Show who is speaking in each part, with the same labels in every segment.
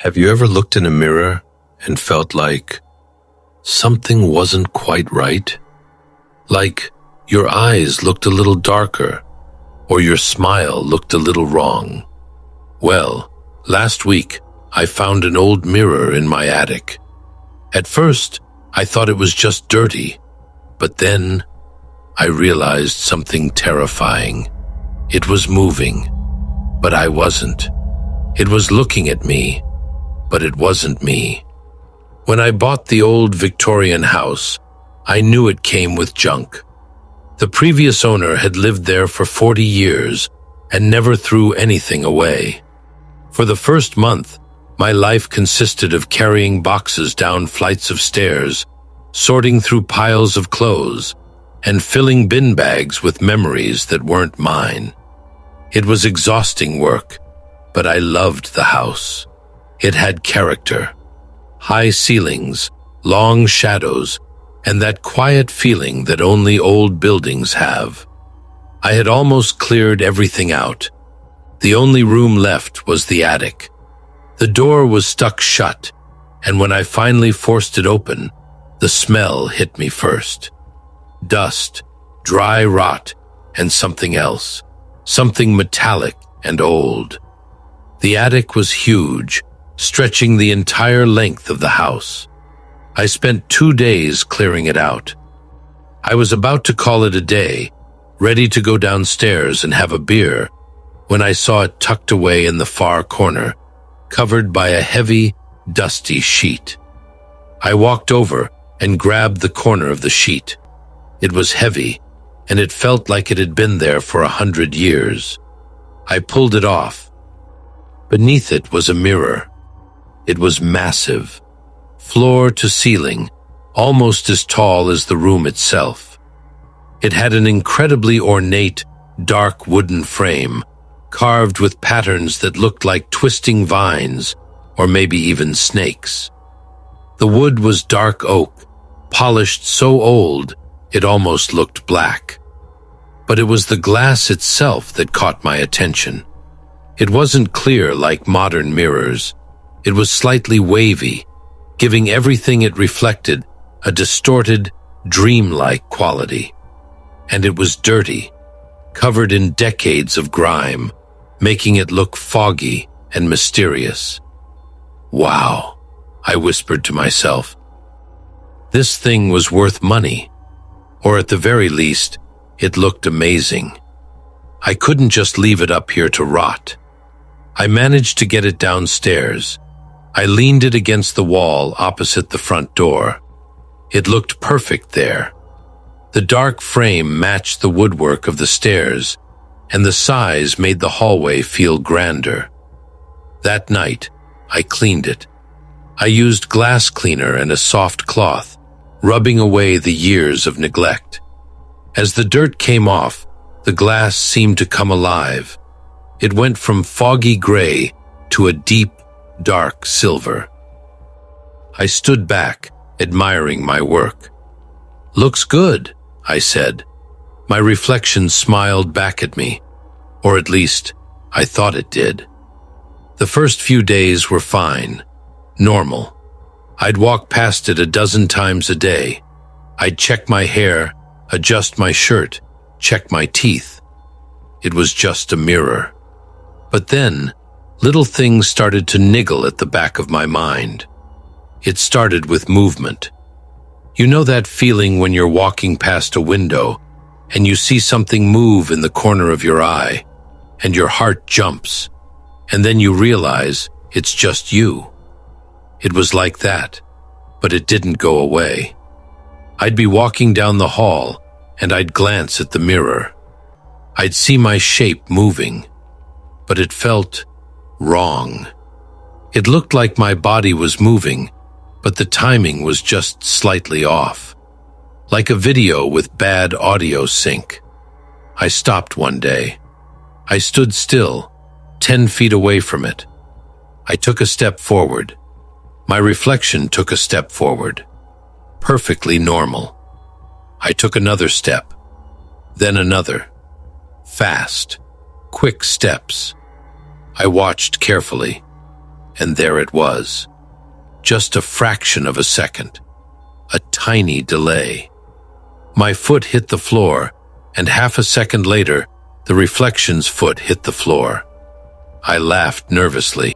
Speaker 1: Have you ever looked in a mirror and felt like something wasn't quite right? Like your eyes looked a little darker, or your smile looked a little wrong? Well, last week I found an old mirror in my attic. At first, I thought it was just dirty, but then I realized something terrifying. It was moving, but I wasn't. It was looking at me, but it wasn't me. When I bought the old Victorian house, I knew it came with junk. The previous owner had lived there for 40 years and never threw anything away. For the first month, my life consisted of carrying boxes down flights of stairs, sorting through piles of clothes, and filling bin bags with memories that weren't mine. It was exhausting work, but I loved the house. It had character, high ceilings, long shadows, and that quiet feeling that only old buildings have. I had almost cleared everything out. The only room left was the attic. The door was stuck shut, and when I finally forced it open, the smell hit me first. Dust, dry rot, and something else, something metallic and old. The attic was huge, stretching the entire length of the house. I spent 2 days clearing it out. I was about to call it a day, ready to go downstairs and have a beer, when I saw it tucked away in the far corner, covered by a heavy, dusty sheet. I walked over and grabbed the corner of the sheet. It was heavy, and it felt like it had been there for 100 years. I pulled it off. Beneath it was a mirror. It was massive, floor to ceiling, almost as tall as the room itself. It had an incredibly ornate, dark wooden frame, carved with patterns that looked like twisting vines, or maybe even snakes. The wood was dark oak, polished so old it almost looked black. But it was the glass itself that caught my attention. It wasn't clear like modern mirrors. It was slightly wavy, giving everything it reflected a distorted, dreamlike quality. And it was dirty, covered in decades of grime, making it look foggy and mysterious. Wow, I whispered to myself. This thing was worth money, or at the very least, it looked amazing. I couldn't just leave it up here to rot. I managed to get it downstairs. I leaned it against the wall opposite the front door. It looked perfect there. The dark frame matched the woodwork of the stairs, and the size made the hallway feel grander. That night, I cleaned it. I used glass cleaner and a soft cloth, rubbing away the years of neglect. As the dirt came off, the glass seemed to come alive. It went from foggy gray to a deep, dark silver. I stood back, admiring my work. "Looks good," I said. My reflection smiled back at me, or at least, I thought it did. The first few days were fine, normal. I'd walk past it a dozen times a day. I'd check my hair, adjust my shirt, check my teeth. It was just a mirror. But then, little things started to niggle at the back of my mind. It started with movement. You know that feeling when you're walking past a window and you see something move in the corner of your eye, and your heart jumps, and then you realize it's just you. It was like that, but it didn't go away. I'd be walking down the hall, and I'd glance at the mirror. I'd see my shape moving, but it felt wrong. It looked like my body was moving, but the timing was just slightly off, like a video with bad audio sync. I stopped one day. I stood still, 10 feet away from it. I took a step forward. My reflection took a step forward. Perfectly normal. I took another step, then another. Fast, quick steps. I watched carefully. and there it was. Just a fraction of a second. A tiny delay. My foot hit the floor, and half a second later, the reflection's foot hit the floor. I laughed nervously.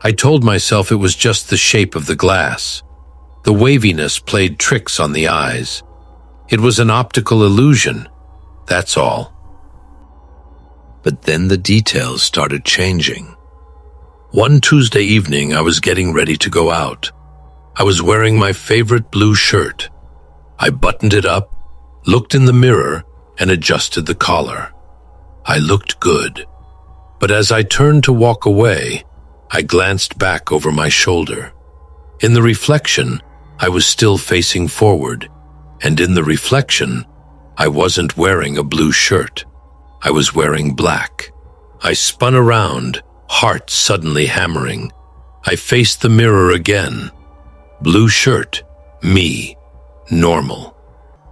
Speaker 1: I told myself it was just the shape of the glass. The waviness played tricks on the eyes. It was an optical illusion, that's all. But then the details started changing. One Tuesday evening, I was getting ready to go out. I was wearing my favorite blue shirt. I buttoned it up, looked in the mirror, and adjusted the collar. I looked good. But as I turned to walk away, I glanced back over my shoulder. In the reflection, I was still facing forward, and in the reflection, I wasn't wearing a blue shirt. I was wearing black. I spun around, heart suddenly hammering. I faced the mirror again. Blue shirt, me, normal.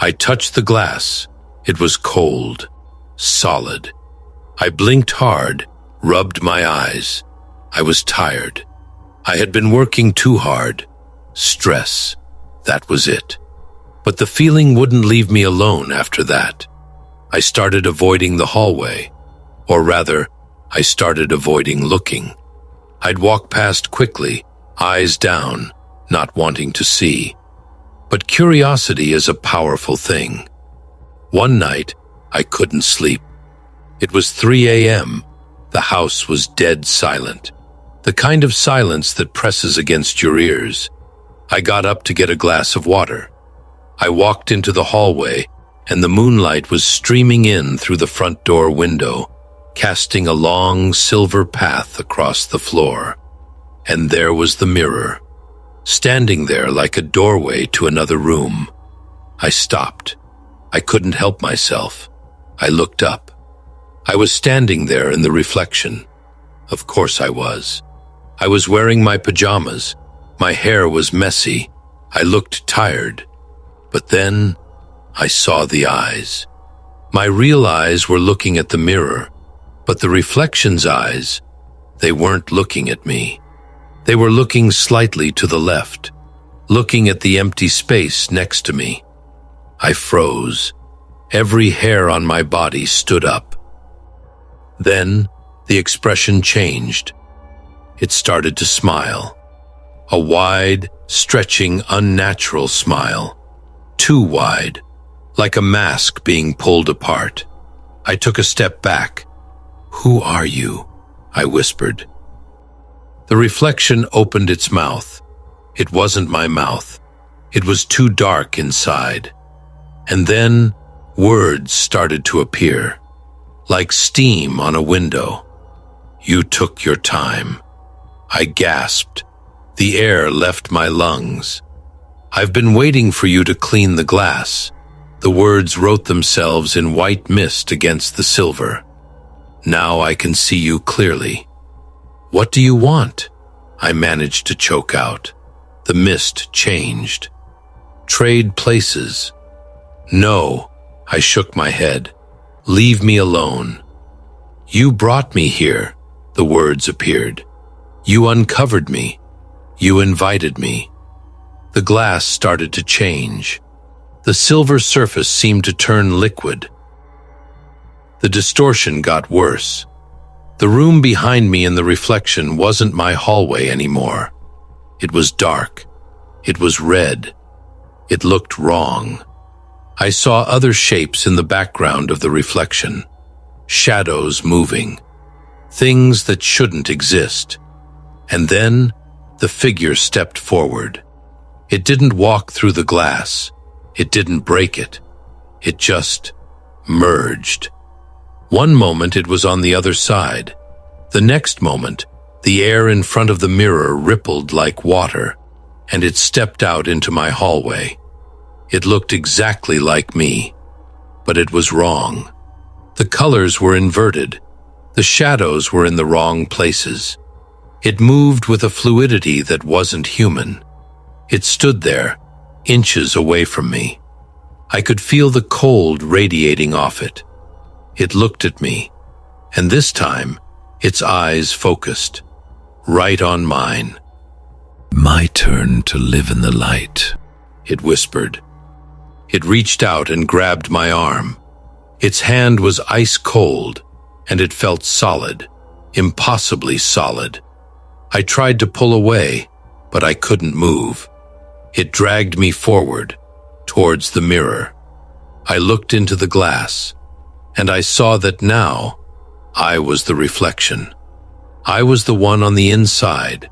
Speaker 1: I touched the glass. It was cold, solid. I blinked hard, rubbed my eyes. I was tired. I had been working too hard. Stress, that was it. But the feeling wouldn't leave me alone after that. I started avoiding the hallway, or rather, I started avoiding looking. I'd walk past quickly, eyes down, not wanting to see. But curiosity is a powerful thing. One night, I couldn't sleep. It was 3 a.m. The house was dead silent. The kind of silence that presses against your ears. I got up to get a glass of water. I walked into the hallway, and the moonlight was streaming in through the front door window, casting a long silver path across the floor. And there was the mirror, standing there like a doorway to another room. I stopped. I couldn't help myself. I looked up. I was standing there in the reflection. Of course I was. I was wearing my pajamas. My hair was messy. I looked tired. But then I saw the eyes. My real eyes were looking at the mirror, but the reflection's eyes, they weren't looking at me. They were looking slightly to the left, looking at the empty space next to me. I froze. Every hair on my body stood up. Then the expression changed. It started to smile. A wide, stretching, unnatural smile. Too wide, like a mask being pulled apart. I took a step back. "Who are you?" I whispered. The reflection opened its mouth. It wasn't my mouth. It was too dark inside. And then words started to appear, like steam on a window. "You took your time." I gasped. The air left my lungs. "I've been waiting for you to clean the glass." The words wrote themselves in white mist against the silver. "Now I can see you clearly." "What do you want?" I managed to choke out. The mist changed. "Trade places." "No," I shook my head. "Leave me alone." "You brought me here," the words appeared. "You uncovered me. You invited me." The glass started to change. The silver surface seemed to turn liquid. The distortion got worse. The room behind me in the reflection wasn't my hallway anymore. It was dark. It was red. It looked wrong. I saw other shapes in the background of the reflection. Shadows moving. Things that shouldn't exist. And then the figure stepped forward. It didn't walk through the glass. It didn't break it. It just merged. One moment it was on the other side. The next moment, the air in front of the mirror rippled like water, and it stepped out into my hallway. It looked exactly like me, but it was wrong. The colors were inverted. The shadows were in the wrong places. It moved with a fluidity that wasn't human. It stood there, inches away from me. I could feel the cold radiating off it. It looked at me, and this time, its eyes focused. right on mine. "My turn to live in the light," it whispered. It reached out and grabbed my arm. Its hand was ice cold, and it felt solid, impossibly solid. I tried to pull away, but I couldn't move. It dragged me forward, towards the mirror. I looked into the glass, and I saw that now I was the reflection. I was the one on the inside,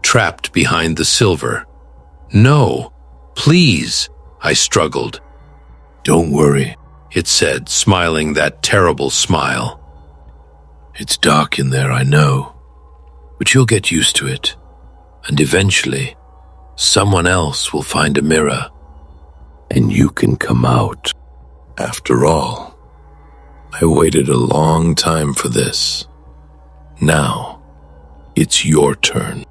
Speaker 1: trapped behind the silver. "No, please," I struggled. "Don't worry," it said, smiling that terrible smile. "It's dark in there, I know, but you'll get used to it, and eventually, someone else will find a mirror, and you can come out. After all, I waited a long time for this. Now, it's your turn."